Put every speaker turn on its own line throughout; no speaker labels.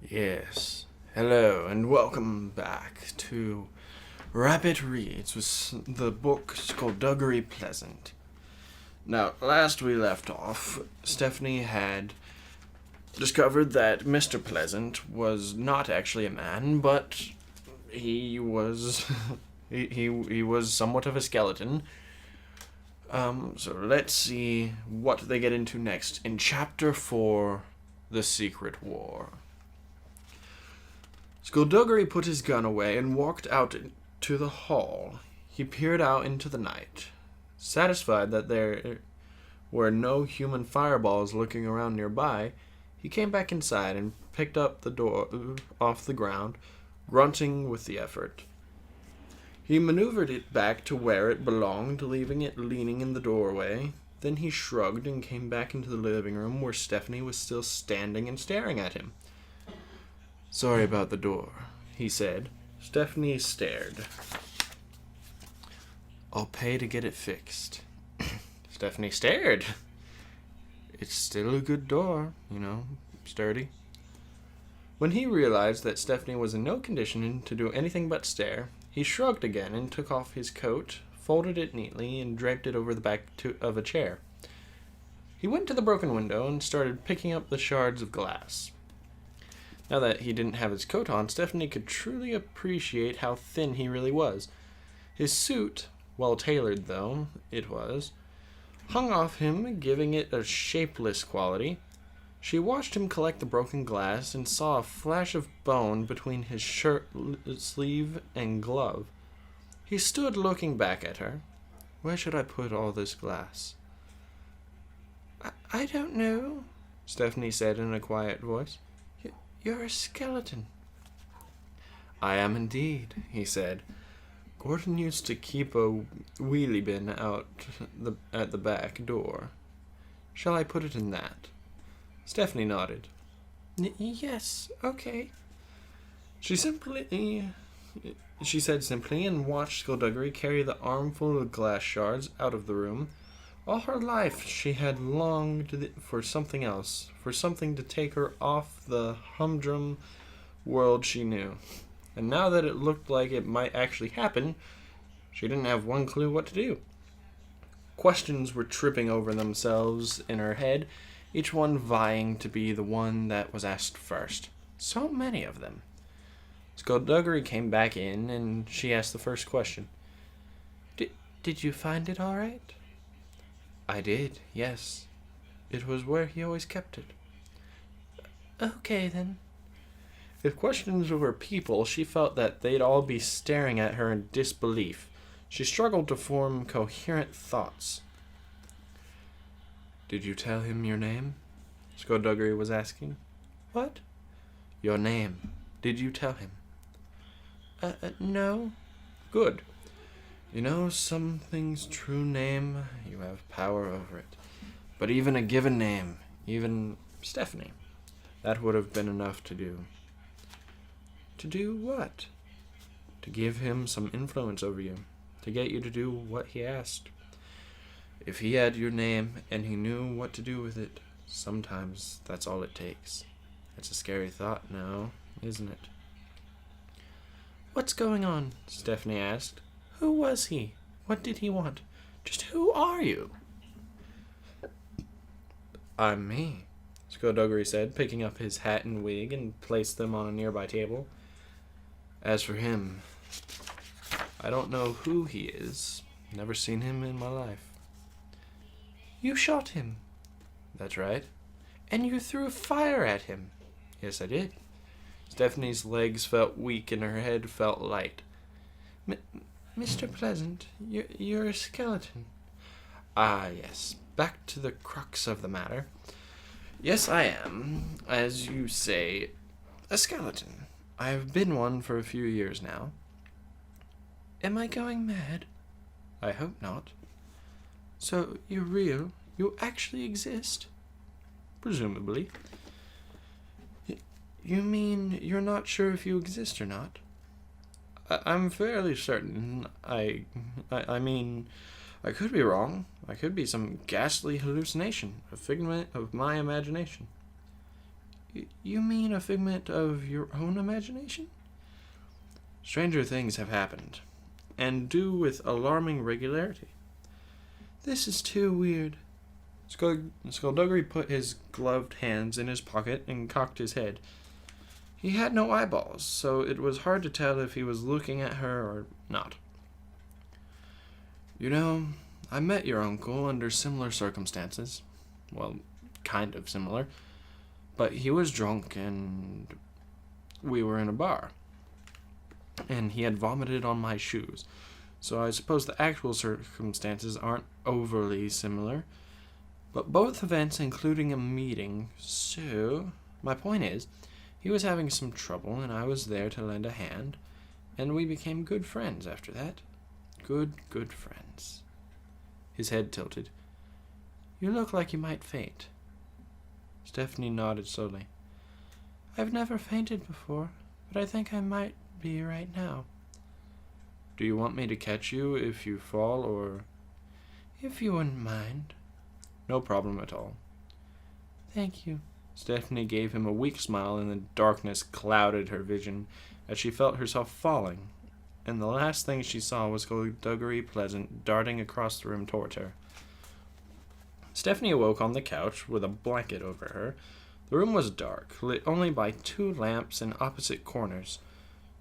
Yes. Hello and welcome back to Rabbit Reads with the book Skulduggery Pleasant. Now, last we left off, Stephanie had discovered that Mr. Pleasant was not actually a man, but he was he was somewhat of a skeleton. So let's see what they get into next in Chapter 4, The Secret War. Skulduggery put his gun away and walked out to the hall. He peered out into the night. Satisfied that there were no human fireballs lurking around nearby, he came back inside and picked up the door off the ground, grunting with the effort. He maneuvered it back to where it belonged, leaving it leaning in the doorway. Then he shrugged and came back into the living room where Stephanie was still standing and staring at him. "Sorry about the door," he said. Stephanie stared. "I'll pay to get it fixed." Stephanie stared. "It's still a good door, sturdy." When he realized that Stephanie was in no condition to do anything but stare, he shrugged again and took off his coat, folded it neatly, and draped it over the back of a chair. He went to the broken window and started picking up the shards of glass. Now that he didn't have his coat on, Stephanie could truly appreciate how thin he really was. His suit, well tailored though it was, hung off him, giving it a shapeless quality. She watched him collect the broken glass and saw a flash of bone between his shirt sleeve and glove. He stood looking back at her. "Where should I put all this glass?" I don't know," Stephanie said in a quiet voice. "You're a skeleton." "I am indeed," he said. "Gordon used to keep a wheelie bin out at the back door. Shall I put it in that?" Stephanie nodded. "Yes, okay." She said simply and watched Skulduggery carry the armful of glass shards out of the room. All her life she had longed for something else, for something to take her off the humdrum world she knew. And now that it looked like it might actually happen, she didn't have one clue what to do. Questions were tripping over themselves in her head, each one vying to be the one that was asked first. So many of them. Skulduggery came back in, and she asked the first question. Did you find it all right?" "I did, yes. It was where he always kept it." "Okay, then." If questions were people, she felt that they'd all be staring at her in disbelief. She struggled to form coherent thoughts. "Did you tell him your name?" Skulduggery was asking. "What?" "Your name. Did you tell him?" No." "Good. You know, something's true name, you have power over it. But even a given name, even Stephanie, that would have been enough to do." "To do what?" "To give him some influence over you, to get you to do what he asked. If he had your name and he knew what to do with it, sometimes that's all it takes. It's a scary thought now, isn't it?" "What's going on?" Stephanie asked. "Who was he? What did he want? Just who are you?" "I'm me," Skulduggery said, picking up his hat and wig and placed them on a nearby table. "As for him, I don't know who he is. Never seen him in my life." "You shot him?" "That's right." "And you threw fire at him?" "Yes, I did." Stephanie's legs felt weak and her head felt light. Mr. Pleasant, you're a skeleton." "Ah, yes. Back to the crux of the matter. Yes, I am, as you say, a skeleton. I've been one for a few years now." "Am I going mad?" "I hope not." "So you're real? You actually exist?" "Presumably." "You mean you're not sure if you exist or not?" I'm fairly certain. I mean, I could be wrong. I could be some ghastly hallucination, a figment of my imagination." You mean a figment of your own imagination? Stranger things have happened, and do with alarming regularity. This is too weird. Skulduggery put his gloved hands in his pocket and cocked his head. He had no eyeballs, so it was hard to tell if he was looking at her or not. You know, I met your uncle under similar circumstances. Well, kind of similar. But he was drunk and we were in a bar. And he had vomited on my shoes. So I suppose the actual circumstances aren't overly similar. But both events including a meeting. So, my point is, he was having some trouble and I was there to lend a hand. And we became good friends after that. Good friends. His head tilted. You look like you might faint. Stephanie nodded slowly. I've never fainted before, but I think I might be right now. Do you want me to catch you if you fall, or... If you wouldn't mind. No problem at all. Thank you. Stephanie gave him a weak smile, and the darkness clouded her vision as she felt herself falling, and the last thing she saw was Skulduggery Pleasant darting across the room toward her. Stephanie awoke on the couch with a blanket over her. The room was dark, lit only by 2 lamps in opposite corners.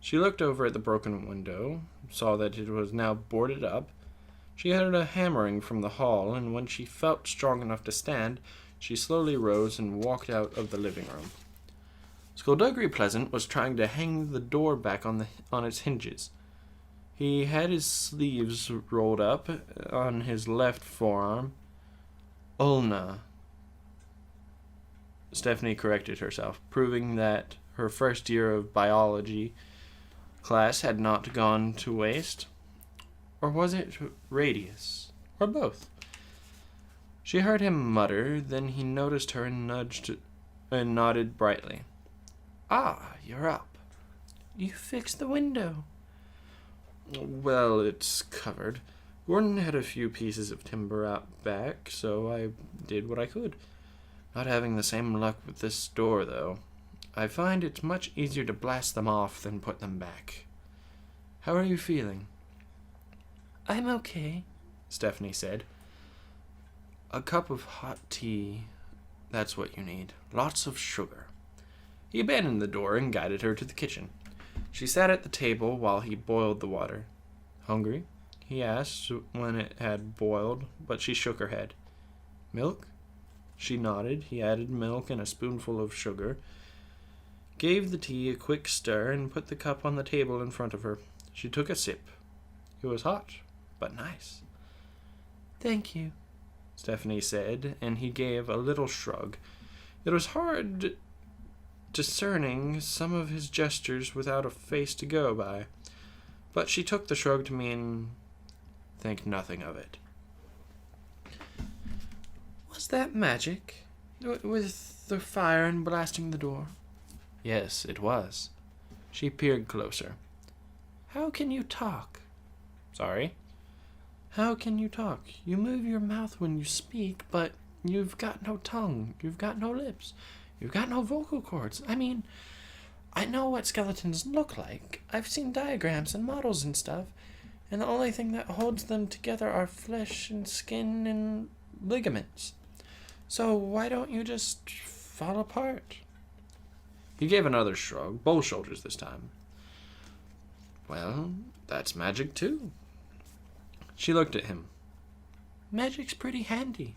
She looked over at the broken window, saw that it was now boarded up. She heard a hammering from the hall, and when she felt strong enough to stand, she slowly rose and walked out of the living room. Skulduggery Pleasant was trying to hang the door back on its hinges. He had his sleeves rolled up on his left forearm. Ulna. Stephanie corrected herself, proving that her first year of biology class had not gone to waste. Or was it radius? Or both? She heard him mutter, then he noticed her and nodded brightly. Ah, you're up. You fixed the window. Well, it's covered. Gordon had a few pieces of timber out back, so I did what I could. Not having the same luck with this door, though. I find it's much easier to blast them off than put them back. How are you feeling? I'm okay, Stephanie said. A cup of hot tea. That's what you need. Lots of sugar. He abandoned the door and guided her to the kitchen. She sat at the table while he boiled the water. Hungry? He asked when it had boiled, but she shook her head. Milk? She nodded. He added milk and a spoonful of sugar, gave the tea a quick stir, and put the cup on the table in front of her. She took a sip. It was hot, but nice. Thank you, Stephanie said, and he gave a little shrug. It was hard discerning some of his gestures without a face to go by, but she took the shrug to mean think nothing of it. Was that magic? With the fire and blasting the door? Yes, it was. She peered closer. How can you talk? Sorry? How can you talk? You move your mouth when you speak, but you've got no tongue. You've got no lips. You've got no vocal cords. I mean, I know what skeletons look like. I've seen diagrams and models and stuff, and the only thing that holds them together are flesh and skin and ligaments. So why don't you just fall apart? He gave another shrug, both shoulders this time. Well, that's magic too. She looked at him. Magic's pretty handy.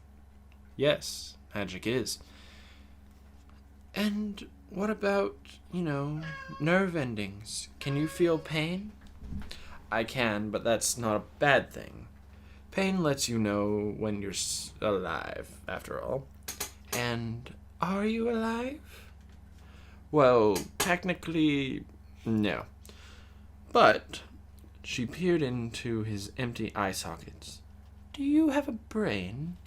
Yes, magic is. And what about, nerve endings? Can you feel pain? I can, but that's not a bad thing. Pain lets you know when you're alive, after all. And are you alive? Well, technically, no. But she peered into his empty eye sockets. Do you have a brain?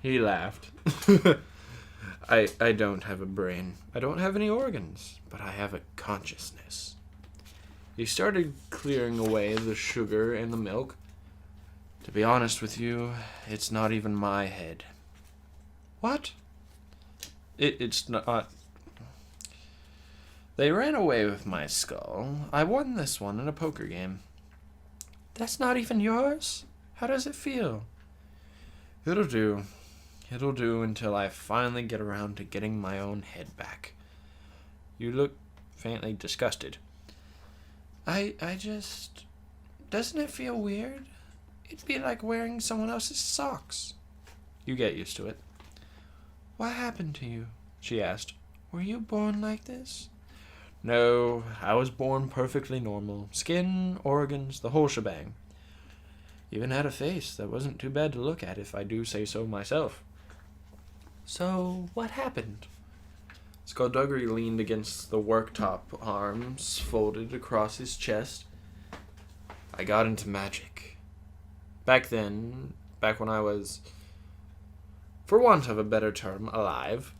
He laughed. I don't have a brain. I don't have any organs, but I have a consciousness. He started clearing away the sugar and the milk. To be honest with you, it's not even my head. What? It's not... They ran away with my skull. I won this one in a poker game. That's not even yours? How does it feel? It'll do. It'll do until I finally get around to getting my own head back. You look faintly disgusted. I just... Doesn't it feel weird? It'd be like wearing someone else's socks. You get used to it. What happened to you? She asked. Were you born like this? No, I was born perfectly normal. Skin, organs, the whole shebang. Even had a face that wasn't too bad to look at, if I do say so myself. So, what happened? Skulduggery leaned against the worktop, arms folded across his chest. I got into magic. Back then, back when I was, for want of a better term, alive,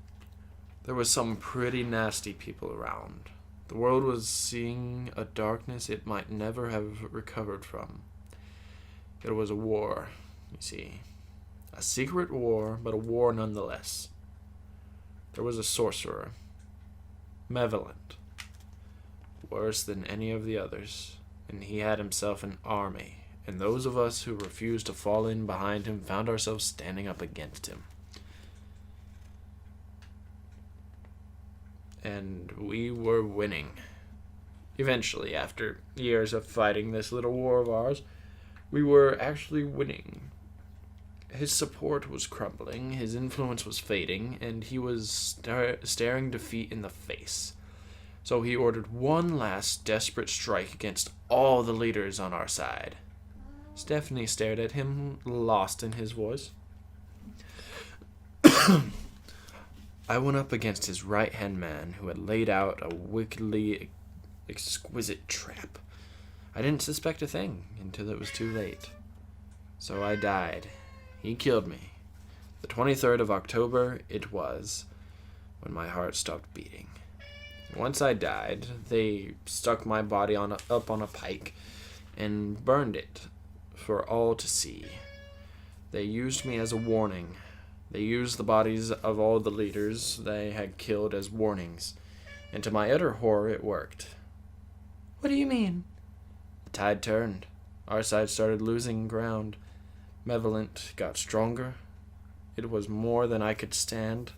there was some pretty nasty people around. The world was seeing a darkness it might never have recovered from. It was a war, you see. A secret war, but a war nonetheless. There was a sorcerer, malevolent, worse than any of the others, and he had himself an army, and those of us who refused to fall in behind him found ourselves standing up against him. And we were winning. Eventually, after years of fighting this little war of ours, we were actually winning. His support was crumbling, his influence was fading, and he was staring defeat in the face. So he ordered one last desperate strike against all the leaders on our side. Stephanie stared at him, lost in his voice. I went up against his right-hand man, who had laid out a wickedly exquisite trap. I didn't suspect a thing until it was too late. So I died. He killed me. The 23rd of October it was, when my heart stopped beating. Once I died, they stuck my body up on a pike and burned it for all to see. They used me as a warning. They used the bodies of all the leaders they had killed as warnings, and to my utter horror it worked. What do you mean? The tide turned. Our side started losing ground. Malevolent got stronger. It was more than I could stand,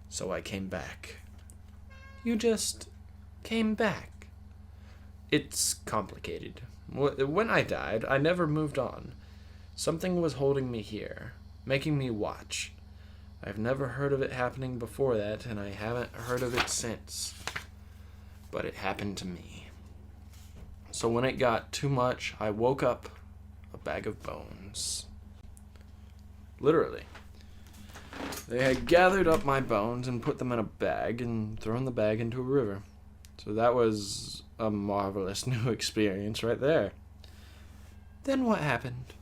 so I came back. You just came back? It's complicated. When I died, I never moved on. Something was holding me here, making me watch. I've never heard of it happening before that, and I haven't heard of it since. But it happened to me. So when it got too much, I woke up a bag of bones. Literally. They had gathered up my bones and put them in a bag and thrown the bag into a river. So that was a marvelous new experience right there. Then what happened?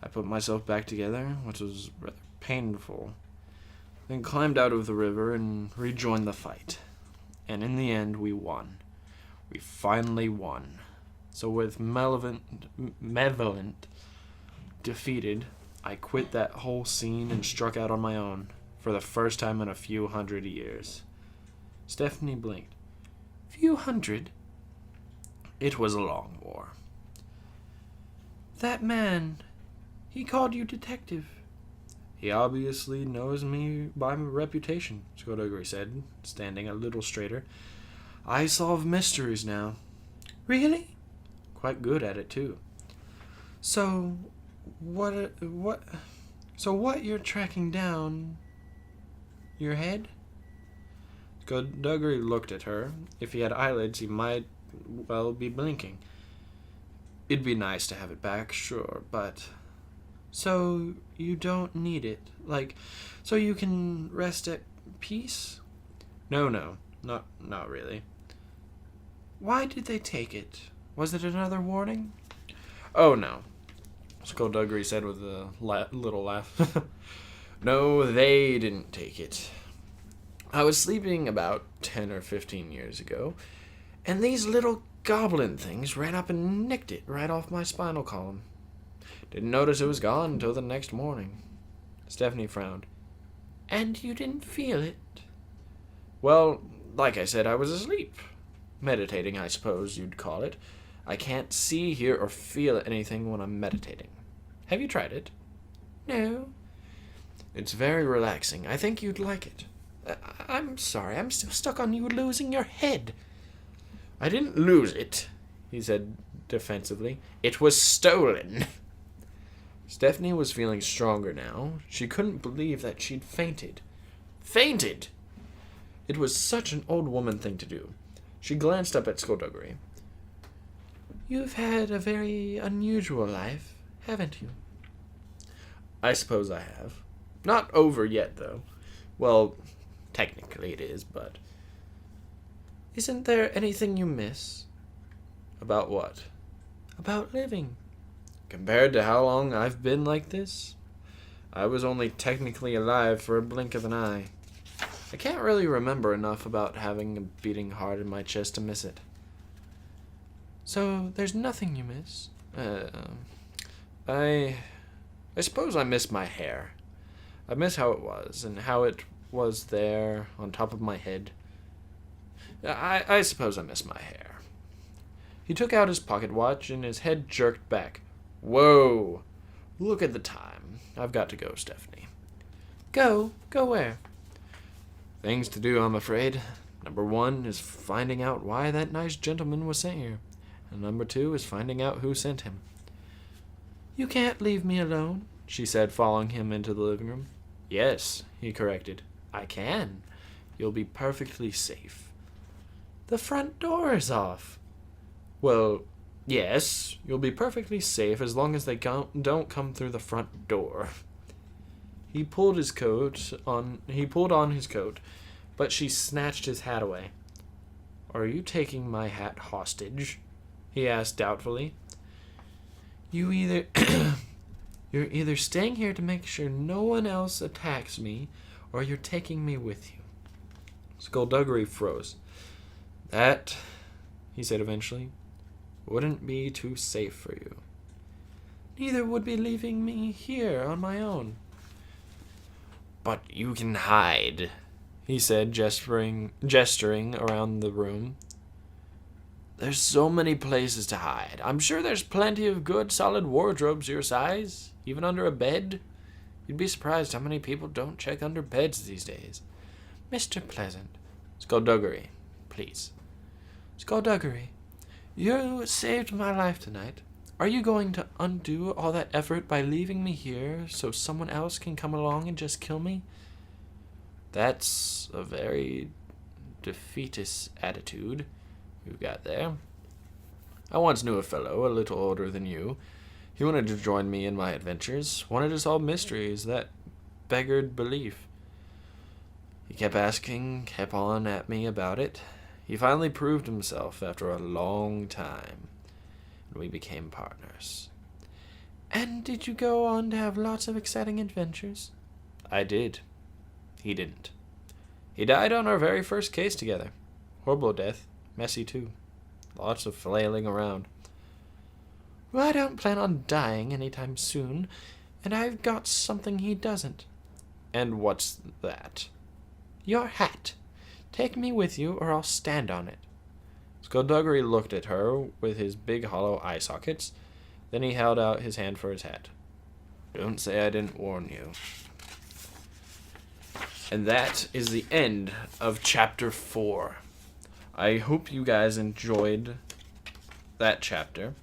I put myself back together, which was rather painful. Then climbed out of the river and rejoined the fight. And in the end, we won. We finally won. So with malevolent defeated, I quit that whole scene and struck out on my own, for the first time in a few hundred years. Stephanie blinked. Few hundred? It was a long war. That man, he called you detective. He obviously knows me by my reputation, Skulduggery said, standing a little straighter. I solve mysteries now. Really? Quite good at it, too. So, what you're tracking down? Your head? Skulduggery looked at her. If he had eyelids, he might well be blinking. It'd be nice to have it back, sure, but... So, you don't need it? Like, so you can rest at peace? No, not really. Why did they take it? Was it another warning? Oh, no, Skulduggery said with a little laugh. No, they didn't take it. I was sleeping about 10 or 15 years ago, and these little goblin things ran up and nicked it right off my spinal column. Didn't notice it was gone until the next morning. Stephanie frowned. And you didn't feel it? Well, like I said, I was asleep. Meditating, I suppose you'd call it. I can't see, hear, or feel anything when I'm meditating. Have you tried it? No. It's very relaxing. I think you'd like it. I'm sorry, I'm still stuck on you losing your head. I didn't lose it, he said defensively. It was stolen. Stephanie was feeling stronger now. She couldn't believe that she'd fainted. Fainted! It was such an old woman thing to do. She glanced up at Skulduggery. You've had a very unusual life, haven't you? I suppose I have. Not over yet, though. Well, technically it is, but... Isn't there anything you miss? About what? About living. Compared to how long I've been like this, I was only technically alive for a blink of an eye. I can't really remember enough about having a beating heart in my chest to miss it. So, there's nothing you miss? I suppose I miss my hair. I miss how it was, and how it was there on top of my head. I suppose I miss my hair. He took out his pocket watch, and his head jerked back. Whoa! Look at the time. I've got to go, Stephanie. Go? Go where? Things to do, I'm afraid. Number 1 is finding out why that nice gentleman was sent here. And number 2 is finding out who sent him. You can't leave me alone, she said, following him into the living room. Yes, he corrected. I can. You'll be perfectly safe. The front door is off. Well, yes, you'll be perfectly safe as long as they don't come through the front door. He pulled on his coat, but she snatched his hat away. Are you taking my hat hostage? He asked doubtfully. You're either staying here to make sure no one else attacks me, or you're taking me with you. Skulduggery froze. That, he said eventually, wouldn't be too safe for you. Neither would be leaving me here on my own. But you can hide, he said, gesturing around the room. There's so many places to hide. I'm sure there's plenty of good, solid wardrobes your size, even under a bed. You'd be surprised how many people don't check under beds these days. Mr. Pleasant. Skulduggery, please. Skulduggery, you saved my life tonight. Are you going to undo all that effort by leaving me here so someone else can come along and just kill me? That's a very defeatist attitude you've got there. I once knew a fellow a little older than you. He wanted to join me in my adventures, wanted to solve mysteries that beggared belief. He kept on at me about it. He finally proved himself after a long time, and we became partners. And did you go on to have lots of exciting adventures? I did. He didn't. He died on our very first case together. Horrible death. Messy, too. Lots of flailing around. Well, I don't plan on dying anytime soon, and I've got something he doesn't. And what's that? Your hat. Take me with you, or I'll stand on it. Skulduggery looked at her with his big hollow eye sockets. Then he held out his hand for his hat. Don't say I didn't warn you. And that is the end of Chapter 4. I hope you guys enjoyed that chapter.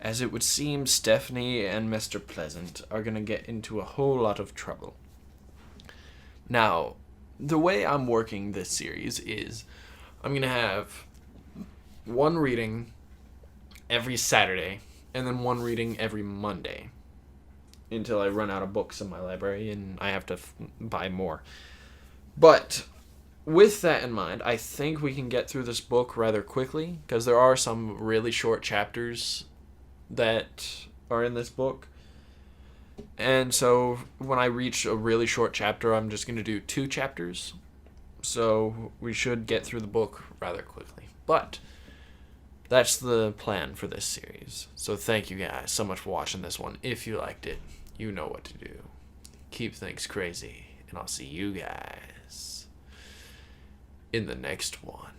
As it would seem, Stephanie and Mr. Pleasant are going to get into a whole lot of trouble. Now, the way I'm working this series is I'm going to have one reading every Saturday and then one reading every Monday until I run out of books in my library and I have to buy more. But with that in mind, I think we can get through this book rather quickly because there are some really short chapters that are in this book. And so when I reach a really short chapter, I'm just going to do 2 chapters. So we should get through the book rather quickly. But that's the plan for this series. So thank you guys so much for watching this one. If you liked it, you know what to do. Keep things crazy, and I'll see you guys in the next one.